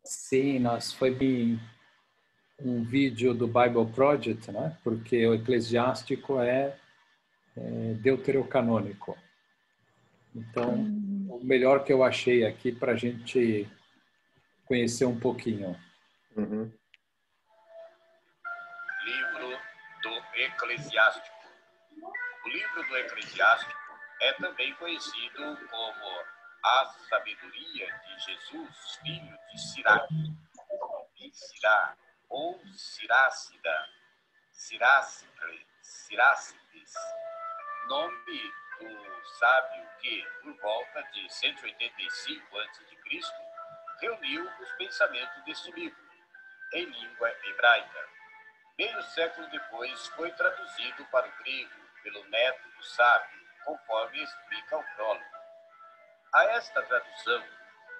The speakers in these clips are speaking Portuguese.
Sim, foi bem um vídeo do Bible Project, né? Porque o eclesiástico é deuterocanônico. Então, o melhor que eu achei aqui para a gente conhecer um pouquinho. Uhum. Livro do Eclesiástico. O livro do Eclesiástico é também conhecido como a sabedoria de Jesus, filho de Sirac, de Sirá, ou Sirácida, Sirácides, nome do sábio que, por volta de 185 a.C., reuniu os pensamentos deste livro em língua hebraica. Meio século depois, foi traduzido para o grego pelo neto do sábio, conforme explica o prólogo. A esta tradução,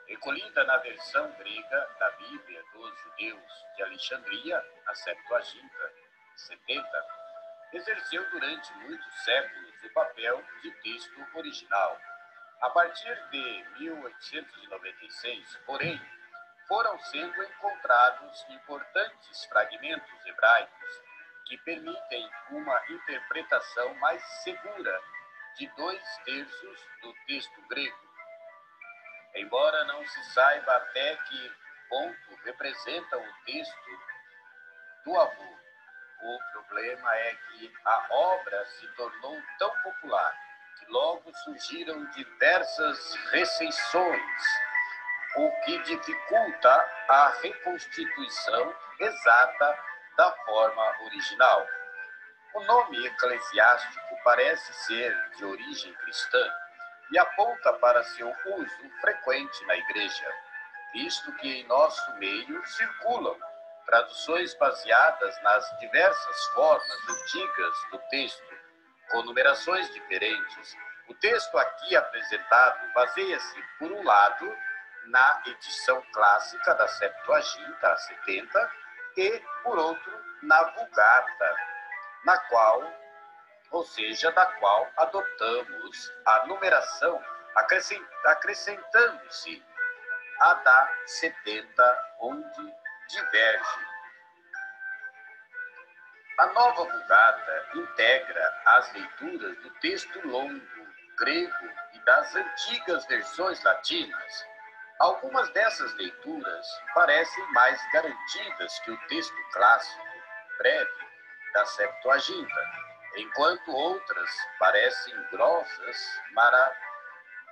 recolhida na versão grega da Bíblia dos Judeus de Alexandria, a Septuaginta, 70, exerceu durante muitos séculos o papel de texto original. A partir de 1896, porém, foram sendo encontrados importantes fragmentos hebraicos que permitem uma interpretação mais segura de 2/3 do texto grego. Embora não se saiba até que ponto representa o texto do avô, o problema é que a obra se tornou tão popular que logo surgiram diversas recensões, o que dificulta a reconstituição exata da forma original. O nome eclesiástico parece ser de origem cristã e aponta para seu uso frequente na igreja, visto que em nosso meio circulam traduções baseadas nas diversas formas antigas do texto, com numerações diferentes. O texto aqui apresentado baseia-se, por um lado, na edição clássica da Septuaginta, a 70, e, por outro, na Vulgata, na qual, ou seja, da qual adotamos a numeração, acrescentando-se a da 70, onde diverge. A nova Vulgata integra as leituras do texto longo grego e das antigas versões latinas. Algumas dessas leituras parecem mais garantidas que o texto clássico, breve, da Septuaginta, enquanto outras parecem grossas,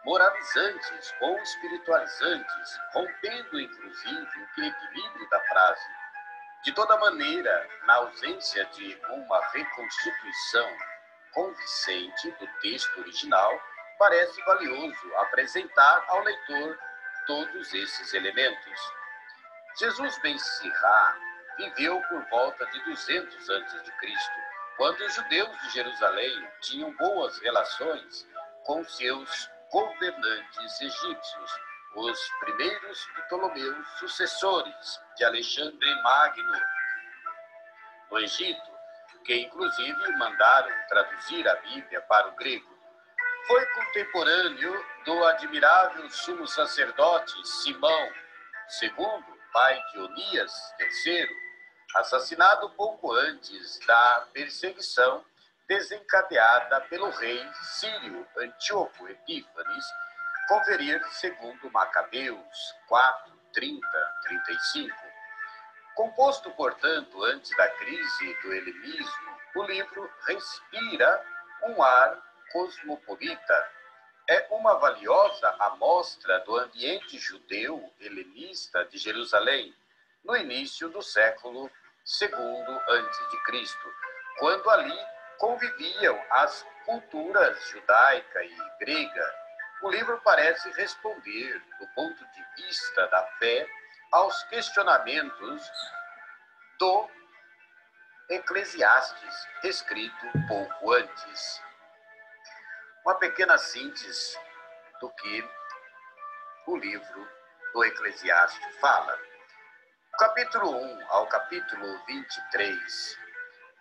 moralizantes ou espiritualizantes, rompendo inclusive o equilíbrio da frase. De toda maneira, na ausência de uma reconstituição convincente do texto original, parece valioso apresentar ao leitor todos esses elementos. Jesus ben Sirá viveu por volta de 200 a.C., quando os judeus de Jerusalém tinham boas relações com seus governantes egípcios, os primeiros Ptolomeus, sucessores de Alexandre Magno no Egito, que inclusive mandaram traduzir a Bíblia para o grego. Foi contemporâneo do admirável sumo sacerdote Simão II, pai de Onias III, assassinado pouco antes da perseguição desencadeada pelo rei sírio Antíoco Epífanes, conferir segundo Macabeus 4, 30, 35. Composto, portanto, antes da crise do helenismo, o livro respira um ar cosmopolita. É uma valiosa amostra do ambiente judeu helenista de Jerusalém, no início do século II a.C., quando ali conviviam as culturas judaica e grega. O livro parece responder, do ponto de vista da fé, aos questionamentos do Eclesiastes, escrito pouco antes. Uma pequena síntese do que o livro do Eclesiastes fala. O capítulo 1 ao capítulo 23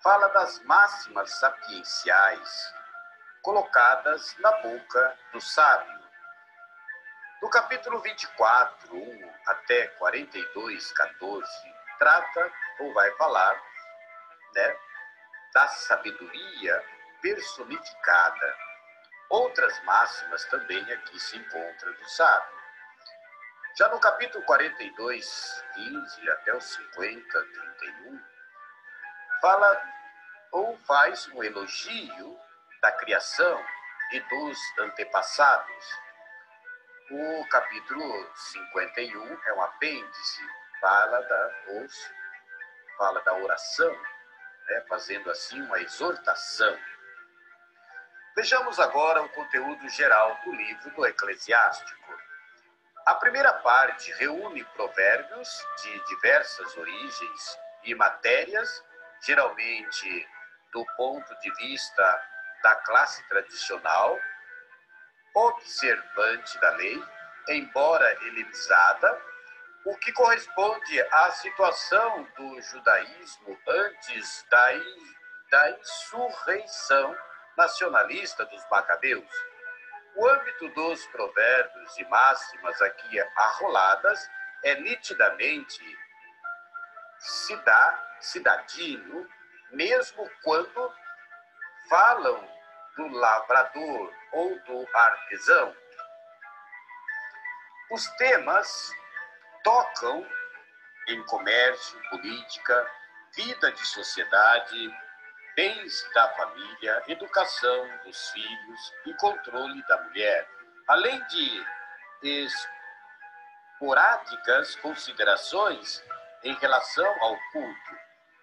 fala das máximas sapienciais colocadas na boca do sábio. No capítulo 24, 1 até 42, 14, trata ou vai falar, né, da sabedoria personificada. Outras máximas também aqui se encontram do sábio. Já no capítulo 42, 15 até o 50, 31, fala ou faz um elogio da criação e dos antepassados. O capítulo 51 é um apêndice, fala da oração, né, fazendo assim uma exortação. Vejamos agora o conteúdo geral do livro do Eclesiástico. A primeira parte reúne provérbios de diversas origens e matérias, geralmente do ponto de vista da classe tradicional, observante da lei, embora helenizada, o que corresponde à situação do judaísmo antes da insurreição nacionalista dos macabeus. O âmbito dos provérbios e máximas aqui arroladas é nitidamente cidadino, mesmo quando falam do lavrador ou do artesão. Os temas tocam em comércio, política, vida de sociedade, bens da família, educação dos filhos e controle da mulher, além de esporádicas considerações em relação ao culto.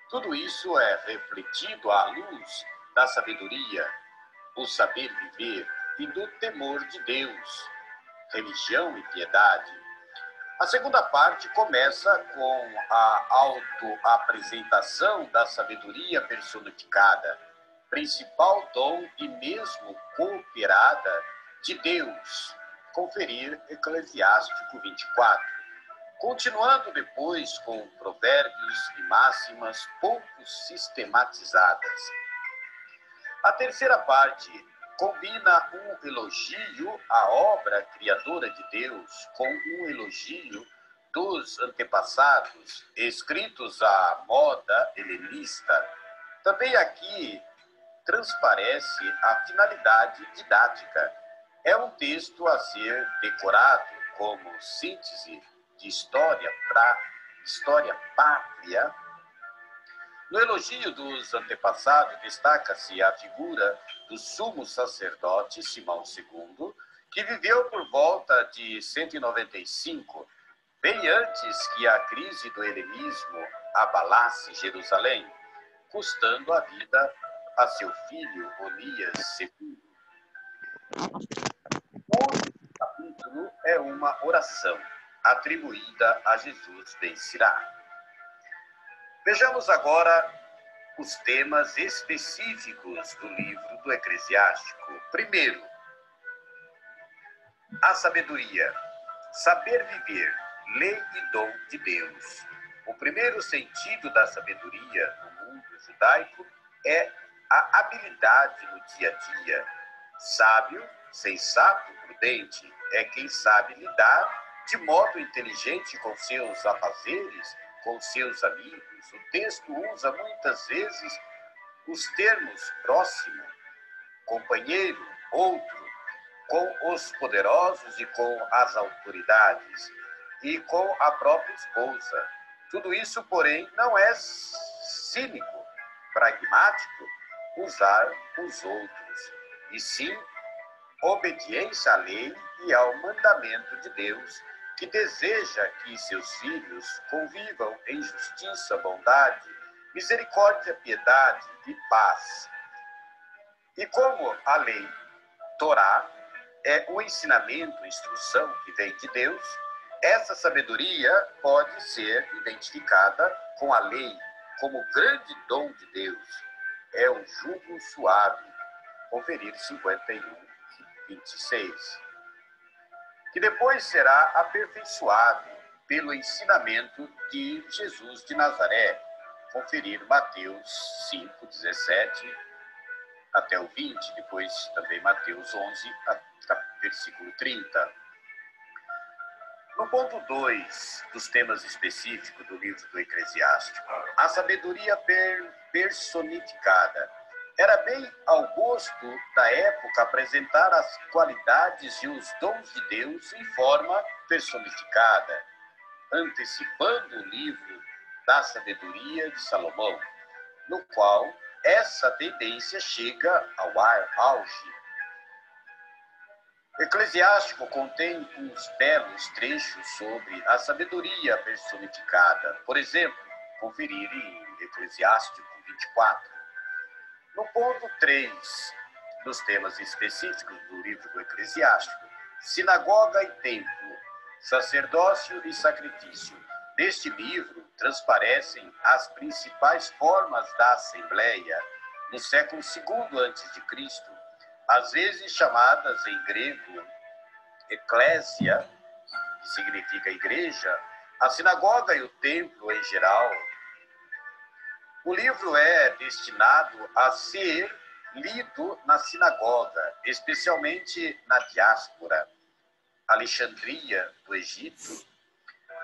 Tudo isso é refletido à luz da sabedoria, o saber viver e do temor de Deus, religião e piedade. A segunda parte começa com a autoapresentação da sabedoria personificada, principal dom e mesmo cooperada de Deus, conferir Eclesiástico 24. Continuando depois com provérbios e máximas pouco sistematizadas. A terceira parte combina um elogio à obra criadora de Deus com um elogio dos antepassados, escritos à moda helenista. Também aqui transparece a finalidade didática. É um texto a ser decorado como síntese de história pátria. No elogio dos antepassados, destaca-se a figura do sumo sacerdote Simão II, que viveu por volta de 195, bem antes que a crise do helenismo abalasse Jerusalém, custando a vida a seu filho Onias II. O capítulo é uma oração atribuída a Jesus Ben-Sirá. Vejamos agora os temas específicos do livro do Eclesiástico. Primeiro, a sabedoria. Saber viver, lei e dom de Deus. O primeiro sentido da sabedoria no mundo judaico é a habilidade no dia a dia. Sábio, sensato, prudente é quem sabe lidar de modo inteligente com seus afazeres, com seus amigos. O texto usa muitas vezes os termos próximo, companheiro, outro, com os poderosos e com as autoridades, e com a própria esposa. Tudo isso, porém, não é cínico, pragmático, usar os outros, e sim obediência à lei e ao mandamento de Deus, que deseja que seus filhos convivam em justiça, bondade, misericórdia, piedade e paz. E como a lei Torá é o ensinamento, instrução que vem de Deus, essa sabedoria pode ser identificada com a lei como grande dom de Deus. É um jugo suave. Conferir 51, 26. Que depois será aperfeiçoado pelo ensinamento de Jesus de Nazaré. Conferir Mateus 5, 17 até o 20, depois também Mateus 11, versículo 30. No ponto 2 dos temas específicos do livro do Eclesiástico, a sabedoria personificada. Era bem ao gosto da época apresentar as qualidades e os dons de Deus em forma personificada, antecipando o livro da sabedoria de Salomão, no qual essa tendência chega ao auge. O Eclesiástico contém uns belos trechos sobre a sabedoria personificada. Por exemplo, conferir em Eclesiástico 24. No ponto 3 dos temas específicos do livro do Eclesiástico, sinagoga e templo, sacerdócio e sacrifício. Neste livro transparecem as principais formas da Assembleia no século II a.C., às vezes chamadas em grego eclésia, que significa igreja, a sinagoga e o templo em geral. O livro é destinado a ser lido na sinagoga, especialmente na diáspora, Alexandria, do Egito,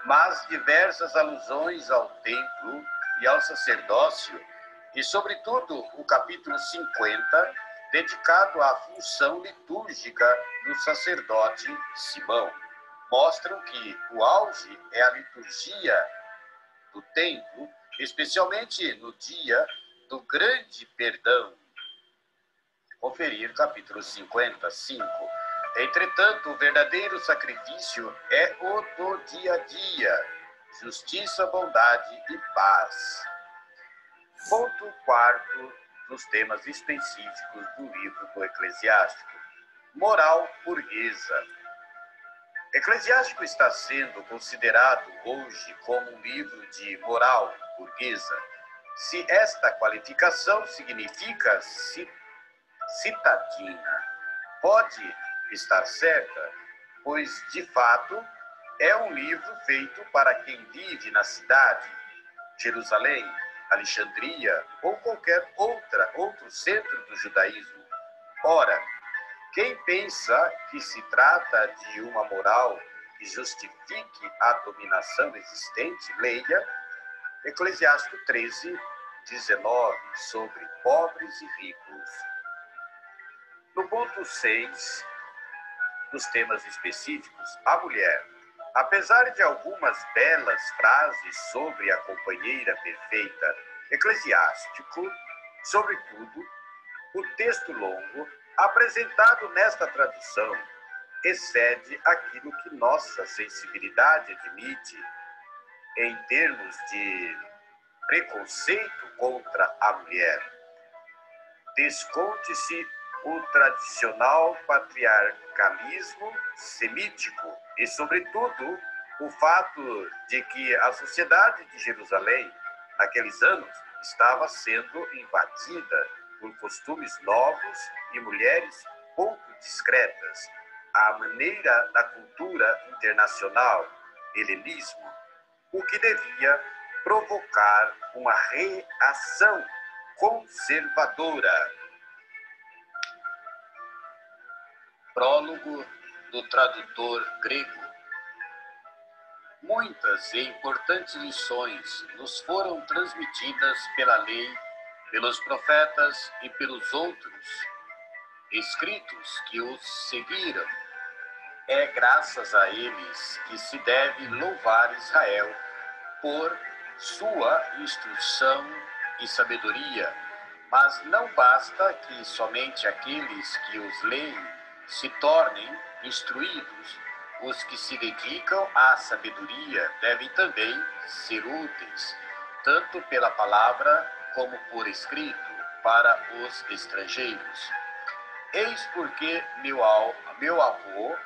mas diversas alusões ao templo e ao sacerdócio, e sobretudo o capítulo 50, dedicado à função litúrgica do sacerdote Simão, mostram que o auge é a liturgia do templo, especialmente no dia do grande perdão. Conferir capítulo 55. Entretanto, o verdadeiro sacrifício é o do dia a dia, justiça, bondade e paz. Ponto 4 dos temas específicos do livro do Eclesiástico. Moral burguesa. Eclesiástico está sendo considerado hoje como um livro de moral burguesa, se esta qualificação significa citadina. Pode estar certa, pois, de fato, é um livro feito para quem vive na cidade, Jerusalém, Alexandria ou qualquer outro centro do judaísmo. Ora, quem pensa que se trata de uma moral que justifique a dominação existente, leia Eclesiástico 13, 19, sobre pobres e ricos. No ponto 6 dos temas específicos, a mulher. Apesar de algumas belas frases sobre a companheira perfeita, Eclesiástico, sobretudo, o texto longo, apresentado nesta tradução, excede aquilo que nossa sensibilidade admite em termos de preconceito contra a mulher. Desconte-se o tradicional patriarcalismo semítico e, sobretudo, o fato de que a sociedade de Jerusalém, naqueles anos, estava sendo invadida por costumes novos e mulheres pouco discretas, à maneira da cultura internacional, helenismo, o que devia provocar uma reação conservadora. Prólogo do tradutor grego. Muitas e importantes lições nos foram transmitidas pela lei, pelos profetas e pelos outros escritos que os seguiram. É graças a eles que se deve louvar Israel por sua instrução e sabedoria, mas não basta que somente aqueles que os leem se tornem instruídos. Os que se dedicam à sabedoria devem também ser úteis, tanto pela palavra como por escrito, para os estrangeiros. Eis porque meu avô,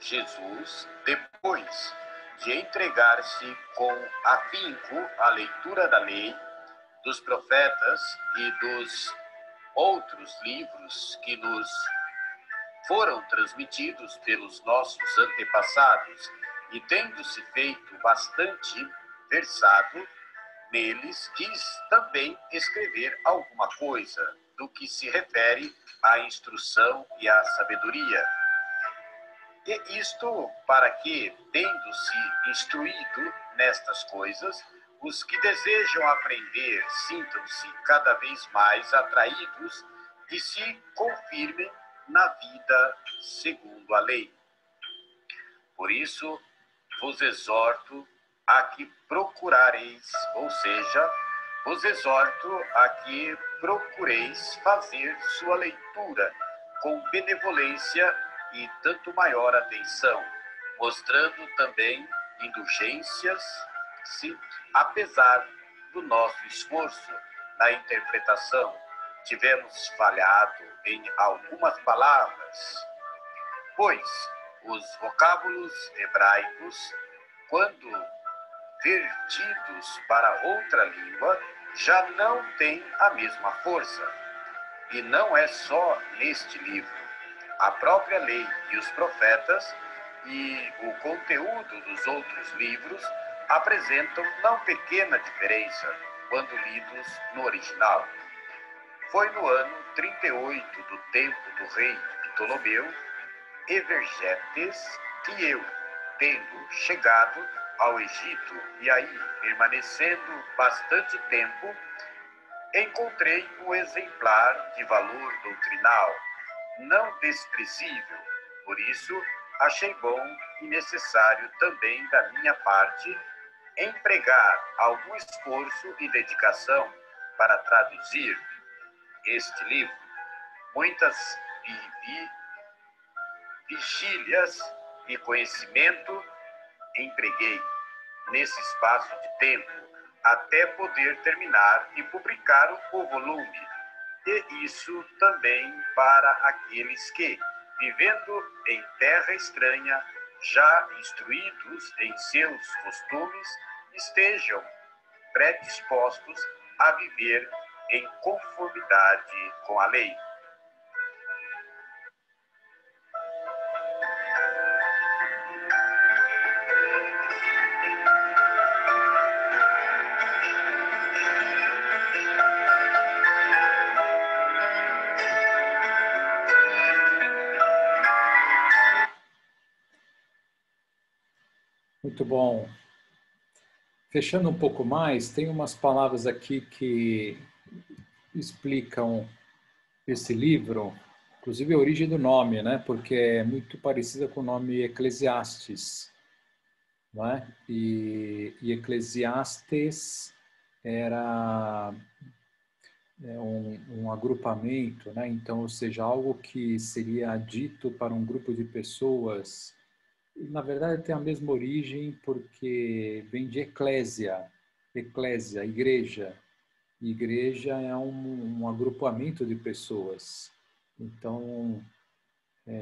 Jesus, depois de entregar-se com afinco à leitura da lei, dos profetas e dos outros livros que nos foram transmitidos pelos nossos antepassados, e tendo-se feito bastante versado neles, quis também escrever alguma coisa do que se refere à instrução e à sabedoria. E isto para que, tendo-se instruído nestas coisas, os que desejam aprender sintam-se cada vez mais atraídos e se confirmem na vida segundo a lei. Por isso, vos exorto a que procureis fazer sua leitura com benevolência e tanto maior atenção, mostrando também indulgências, se, apesar do nosso esforço na interpretação, tivemos falhado em algumas palavras, pois os vocábulos hebraicos, quando vertidos para outra língua, já não têm a mesma força. E não é só neste livro. A própria lei e os profetas e o conteúdo dos outros livros apresentam não pequena diferença quando lidos no original. Foi no ano 38 do tempo do rei Ptolomeu Evergetes que eu, tendo chegado ao Egito e aí permanecendo bastante tempo, encontrei um exemplar de valor doutrinal não desprezível. Por isso, achei bom e necessário também da minha parte empregar algum esforço e dedicação para traduzir este livro. Muitas vigílias e conhecimento empreguei nesse espaço de tempo até poder terminar e publicar o volume. E isso também para aqueles que, vivendo em terra estranha, já instruídos em seus costumes, estejam predispostos a viver em conformidade com a lei. Muito bom. Fechando um pouco mais, tem umas palavras aqui que explicam esse livro, inclusive a origem do nome, né? Porque é muito parecida com o nome Eclesiastes, não é? E Eclesiastes era um agrupamento, né? Então, ou seja, algo que seria dito para um grupo de pessoas. Na verdade, tem a mesma origem porque vem de eclésia, igreja. Igreja é um agrupamento de pessoas. Então,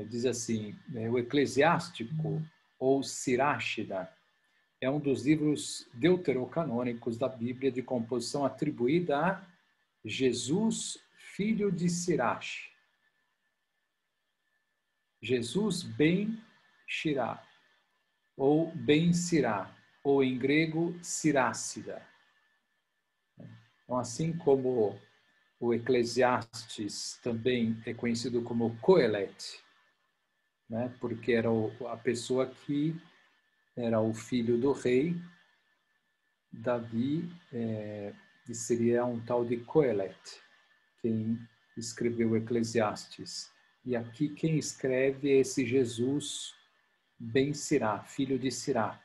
diz assim, o Eclesiástico, ou Sirácida, é um dos livros deuterocanônicos da Bíblia de composição atribuída a Jesus, filho de Sirache. Jesus ben Shirá, ou ben Sirá, ou em grego Sirácida. Então, assim como o Eclesiastes também é conhecido como Coelet, né? Porque era a pessoa que era o filho do rei Davi, e seria um tal de Coelet, quem escreveu o Eclesiastes. E aqui quem escreve é esse Jesus ben Sirá, filho de Sirá.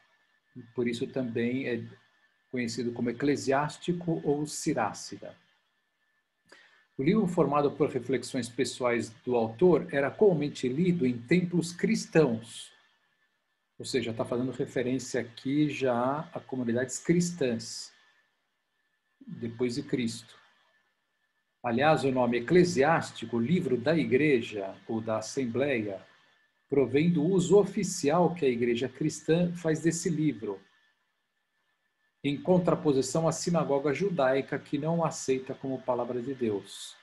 E por isso também é conhecido como Eclesiástico ou Sirácida. O livro, formado por reflexões pessoais do autor, era comumente lido em templos cristãos. Ou seja, está fazendo referência aqui já a comunidades cristãs, depois de Cristo. Aliás, o nome eclesiástico, livro da igreja ou da assembleia, provém do uso oficial que a igreja cristã faz desse livro, em contraposição à sinagoga judaica, que não o aceita como palavra de Deus.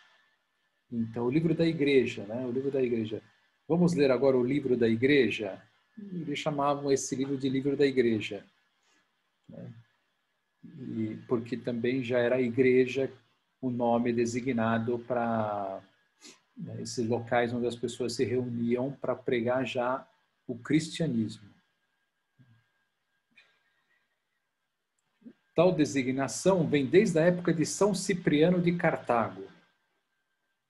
Então, o livro da igreja, né? O livro da igreja. Vamos ler agora o livro da igreja? Eles chamavam esse livro de livro da igreja, né? Porque também já era a igreja o nome designado para, né, esses locais onde as pessoas se reuniam para pregar já o cristianismo. Tal designação vem desde a época de São Cipriano de Cartago.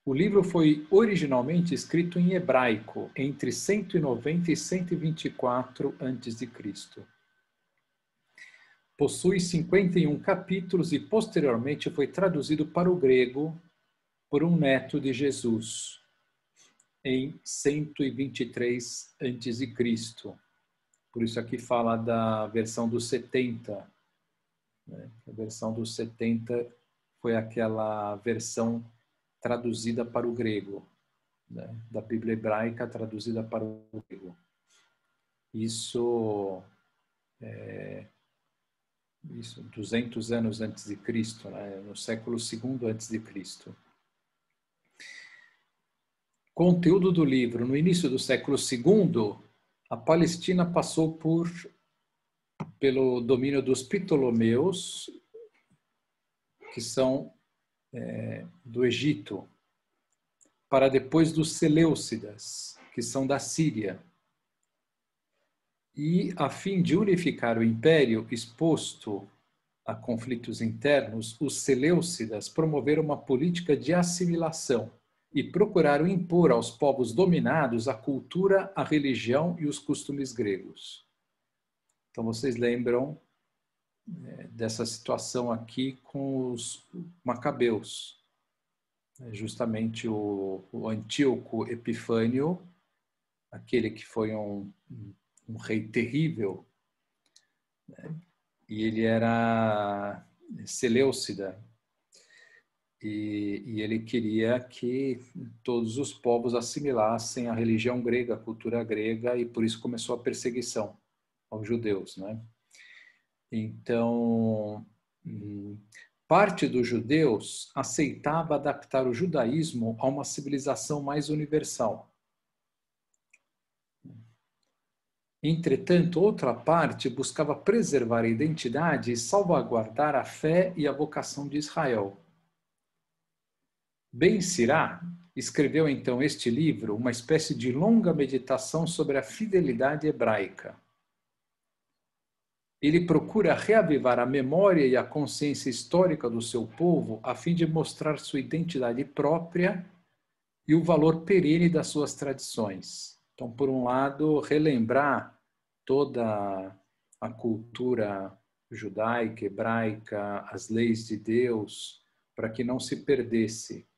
O livro foi originalmente escrito em hebraico, entre 190 e 124 a.C. Possui 51 capítulos e posteriormente foi traduzido para o grego por um neto de Jesus, em 123 a.C. Por isso aqui fala da versão dos 70. Né? A versão dos 70 foi aquela versão traduzida para o grego, né? Da Bíblia hebraica traduzida para o grego. Isso 200 anos antes de Cristo, né? No século II antes de Cristo. Conteúdo do livro. No início do século II, a Palestina passou pelo domínio dos Ptolomeus, que são do Egito, para depois dos Seleucidas, que são da Síria. E, a fim de unificar o império exposto a conflitos internos, os Seleucidas promoveram uma política de assimilação e procuraram impor aos povos dominados a cultura, a religião e os costumes gregos. Então, vocês lembram dessa situação aqui com os macabeus. Justamente o Antíoco Epifânio, aquele que foi um rei terrível, né? E ele era Seleucida, e ele queria que todos os povos assimilassem a religião grega, a cultura grega, e por isso começou a perseguição aos judeus, né? Então, parte dos judeus aceitava adaptar o judaísmo a uma civilização mais universal. Entretanto, outra parte buscava preservar a identidade e salvaguardar a fé e a vocação de Israel. Ben Sirá escreveu então este livro, uma espécie de longa meditação sobre a fidelidade hebraica. Ele procura reavivar a memória e a consciência histórica do seu povo a fim de mostrar sua identidade própria e o valor perene das suas tradições. Então, por um lado, relembrar toda a cultura judaica, hebraica, as leis de Deus, para que não se perdesse,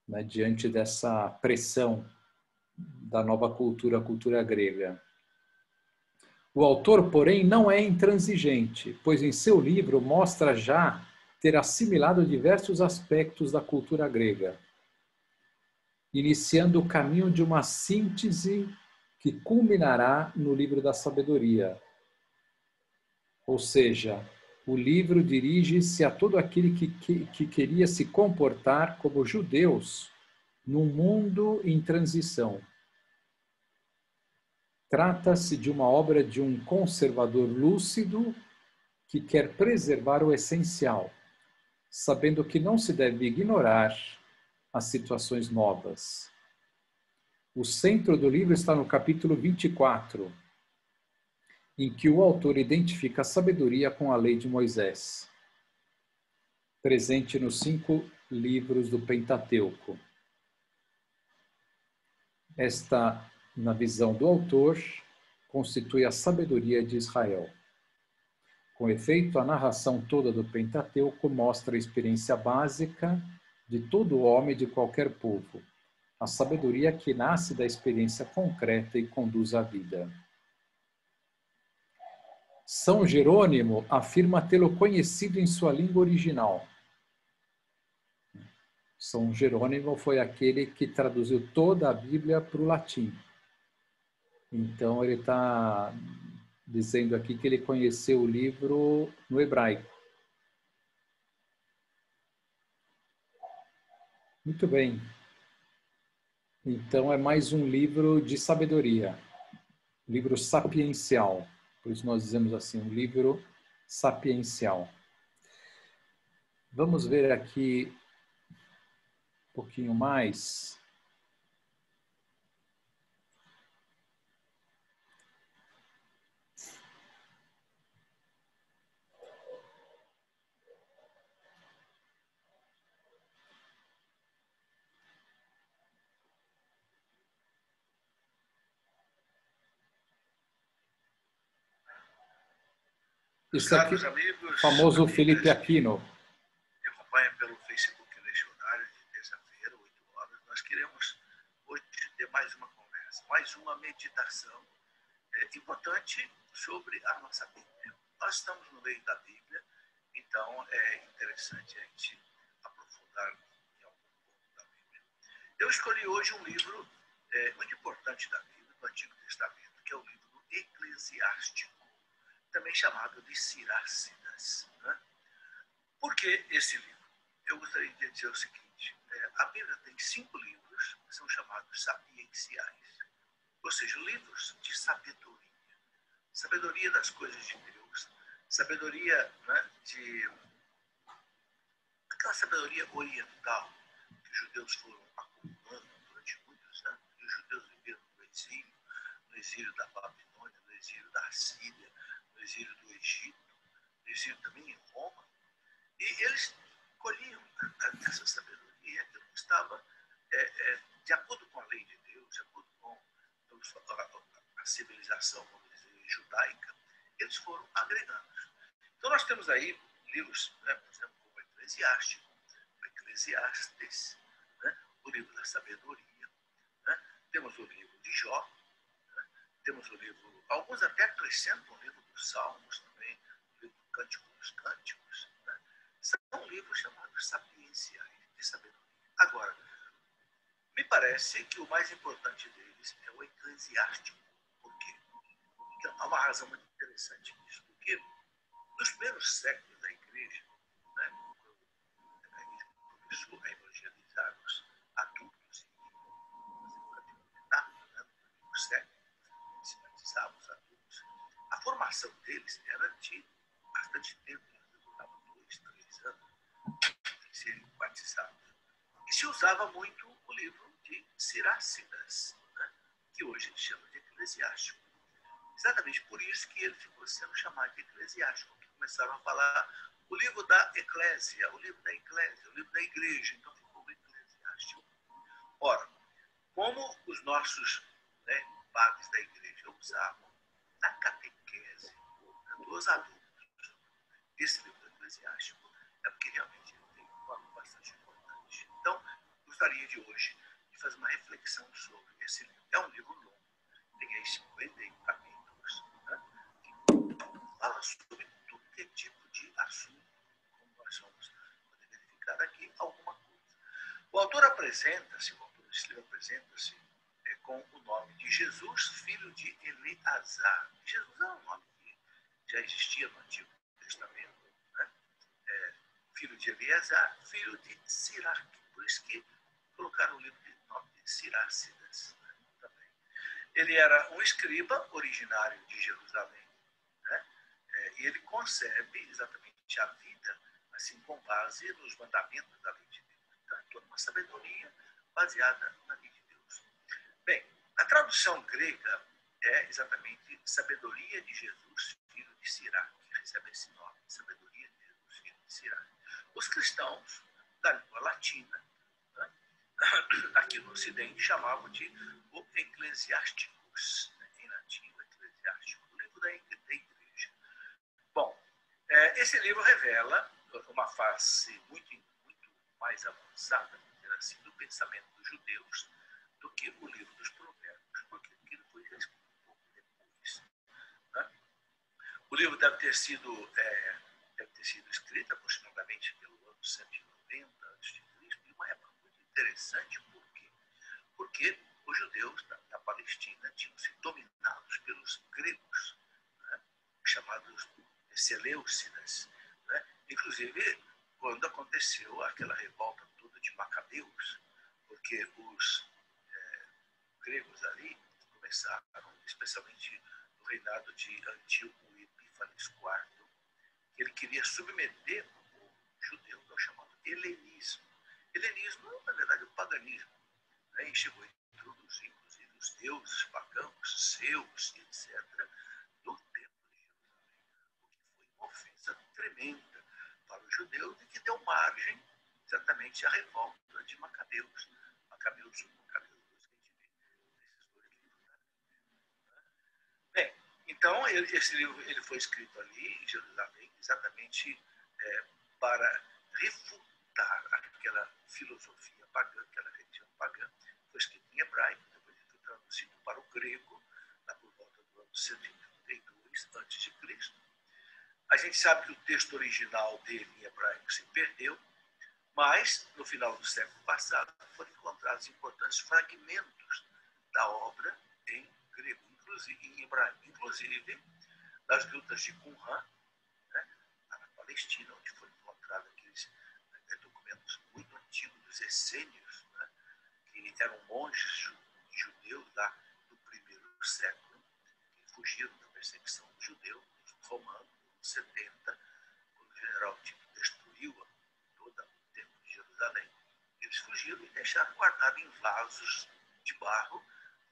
né, diante dessa pressão da nova cultura, a cultura grega. O autor, porém, não é intransigente, pois em seu livro mostra já ter assimilado diversos aspectos da cultura grega, iniciando o caminho de uma síntese que culminará no livro da sabedoria. Ou seja, o livro dirige-se a todo aquele que queria se comportar como judeus num mundo em transição. Trata-se de uma obra de um conservador lúcido que quer preservar o essencial, sabendo que não se deve ignorar as situações novas. O centro do livro está no capítulo 24, em que o autor identifica a sabedoria com a lei de Moisés, presente nos 5 livros do Pentateuco. Esta, na visão do autor, constitui a sabedoria de Israel. Com efeito, a narração toda do Pentateuco mostra a experiência básica de todo homem de qualquer povo, a sabedoria que nasce da experiência concreta e conduz à vida. São Jerônimo afirma tê-lo conhecido em sua língua original. São Jerônimo foi aquele que traduziu toda a Bíblia para o latim. Então, ele está dizendo aqui que ele conheceu o livro no hebraico. Muito bem. Então, é mais um livro de sabedoria. Livro sapiencial. Por isso nós dizemos assim, um livro sapiencial. Vamos ver aqui um pouquinho mais. Isso aqui, caros amigos, famoso amigas, Felipe Aquino. me acompanham pelo Facebook neste horário de terça-feira, 8 horas. Nós queremos hoje ter mais uma conversa, mais uma meditação importante sobre a nossa Bíblia. Nós estamos no meio da Bíblia, então é interessante a gente aprofundar em algum ponto da Bíblia. Eu escolhi hoje um livro muito importante da Bíblia, do Antigo Testamento, que é o livro Eclesiástico, também chamado de Sirácidas. Né? Por que esse livro? Eu gostaria de dizer o seguinte, a Bíblia tem 5 livros que são chamados sapienciais, ou seja, livros de sabedoria. Sabedoria das coisas de Deus, sabedoria, né, aquela sabedoria oriental que os judeus foram acumulando durante muitos anos. E os judeus viveram no exílio da Babilônia, no exílio da Síria, no exílio do Egito, no exílio também em Roma. E eles colhiam essa sabedoria que não estava de acordo com a lei de Deus, de acordo com a civilização, vamos dizer, judaica. Eles foram agregando. Então nós temos aí livros, né, por exemplo, como o Eclesiástico, o Eclesiastes, né, o livro da sabedoria, né, temos o livro de Jó, né, temos o livro, alguns até acrescentam o livro dos Salmos também, o livro do Cântico dos Cânticos, né, são livros chamados sapienciais, de sabedoria. Agora, me parece que o mais importante deles é o Eclesiástico. Por quê? Porque há uma razão muito interessante nisso, porque nos primeiros séculos da Igreja, né, quando a Igreja começou a evangelizar os adultos e fazer o catecumenato, né, no primeiro século, se batizavam os adultos, a formação deles era de bastante tempo, duravam 2, 3 anos para serem batizados. E se usava muito o livro de Sirácidas, né, que hoje a gente chama de Eclesiástico. Exatamente por isso que ele ficou sendo chamado de Eclesiástico, que começaram a falar o livro da Eclésia, o livro da Igreja, então ficou o Eclesiástico. Ora, como os nossos, né, padres da Igreja usavam na catequese dos adultos esse livro Eclesiástico, é porque realmente ele tem um valor bastante importante. Então, gostaria de hoje de fazer uma reflexão sobre esse livro. É um livro longo, tem aí 51 capítulos, né, que fala sobre todo que tipo de assunto, como nós vamos poder verificar aqui alguma coisa. O autor apresenta-se, o autor desse livro apresenta-se com o nome de Jesus, filho de Eleazar. Jesus é um nome que já existia no Antigo Testamento, né? Filho de Eleazar, filho de Sirac, por isso que colocaram o livro de nome de Sirácidas, né, também. Ele era um escriba originário de Jerusalém, né? E ele concebe exatamente a vida assim com base nos mandamentos da lei de Deus. Então, é toda uma sabedoria baseada na lei de Deus. Bem, a tradução grega é exatamente sabedoria de Jesus, filho de Sirac, que recebe esse nome, sabedoria de Jesus, filho de Sirac. Os cristãos da língua latina, né, aqui no Ocidente, chamavam de o Eclesiásticos, né, em latim, o Eclesiástico, o livro da Igreja. Bom, esse livro revela uma face muito mais avançada, assim, do pensamento dos judeus do que o livro dos Provérbios, porque ele foi escrito um pouco depois. Né? O livro deve ter sido escrito aproximadamente pelo ano 190 a.C., em uma época muito interessante. Por quê? Porque os judeus da Palestina tinham sido dominados pelos gregos, né, chamados Seleucidas. Né? Inclusive, quando aconteceu aquela revolta toda de Macabeus, porque os gregos ali começaram, especialmente no reinado de Antíoco Epífanes IV, que ele queria submeter o judeu ao chamado helenismo. Helenismo, na verdade, é o paganismo. Né? E chegou a introduzir, inclusive, os deuses pagãos, Zeus, etc., no templo de Jerusalém, o que foi uma ofensa tremenda para os judeus e que deu margem exatamente à revolta de Macabeus. Macabeus 1, Macabeus 2, que a gente vê nesses 2 livros da Bíblia. Bem, Então, esse livro ele foi escrito ali em Jerusalém exatamente para refutar aquela filosofia pagã, aquela religião pagã. Foi escrito em hebraico, depois foi traduzido para o grego, lá por volta do ano 132 a.C. A gente sabe que o texto original dele em hebraico se perdeu, mas no final do século passado foram encontrados importantes fragmentos da obra em grego, inclusive em hebraico, inclusive nas grutas de Qumran, né, lá na Palestina, onde foram encontrados aqueles documentos muito antigos dos essênios, né, que eram monges judeus lá do primeiro século, que fugiram da perseguição do judeu, dos romanos, nos 70, quando o general Tito destruiu todo o templo de Jerusalém. Eles fugiram e deixaram guardado em vasos de barro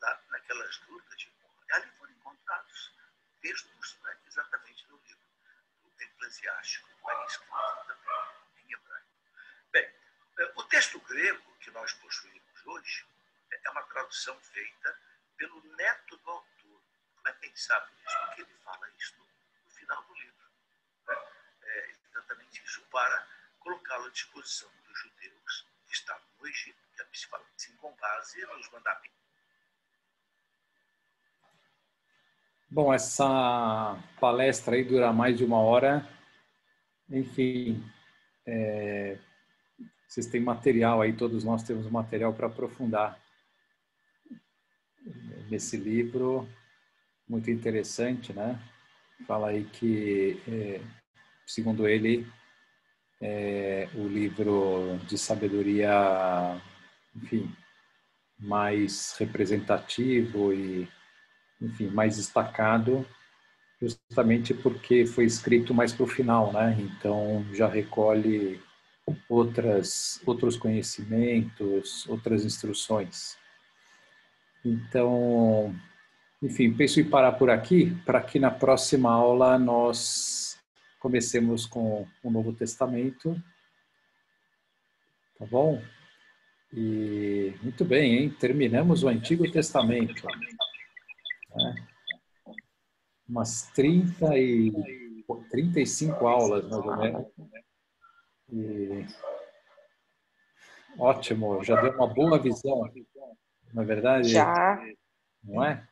lá naquelas grutas de Qumran. E ali foram encontrados textos, né, exatamente no livro do Eclesiástico, que é escrito também em hebraico. Bem, o texto grego que nós possuímos hoje é uma tradução feita pelo neto do autor. Como é que a gente sabe isso? Porque ele fala isso no final do livro. Né? Exatamente isso, para colocá-lo à disposição dos judeus que estavam no Egito, que se fala assim, com base nos mandamentos. Bom, essa palestra aí dura mais de 1 hora. Enfim, vocês têm material aí, todos nós temos material para aprofundar nesse livro, muito interessante, né? Fala aí que, segundo ele, o livro de sabedoria, enfim, mais representativo e, enfim, mais destacado, justamente porque foi escrito mais para o final, né? Então já recolhe outros conhecimentos, outras instruções. Então, enfim, penso em parar por aqui, para que na próxima aula nós comecemos com o Novo Testamento, tá bom? E muito bem, hein? Terminamos o Antigo Testamento, né? Umas 35 aulas, mais ou menos. E ótimo, já deu uma boa visão, na verdade, Já. não é?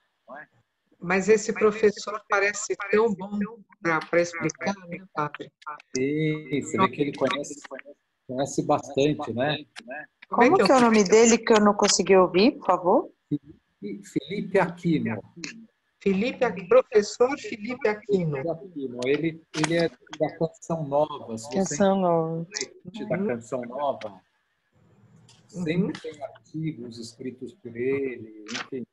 Mas esse professor parece tão bom para explicar, né, padre? Sim, você vê que ele conhece bastante, né? Como que é o nome dele que eu não consegui ouvir, por favor? Felipe Aquino. Professor Felipe Aquino. Ele é da Canção Nova. Canção Nova. Da Canção Nova. Sempre tem artigos escritos por ele, enfim,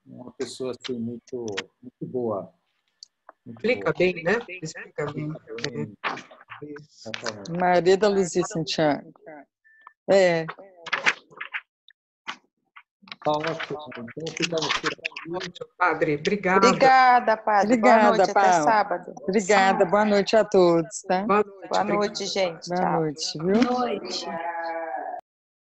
uma pessoa assim, muito boa. Explica bem, né? Explica bem. Maria da Luzia Santiago. Tá ótimo. Então, ficamos por aqui. Ótimo, padre. Obrigada. Obrigada, padre. Obrigada, boa noite, Paulo. até sábado. Obrigada, boa noite a todos, tá? Boa noite. Boa noite, gente. Boa Tchau. noite, viu? Boa noite.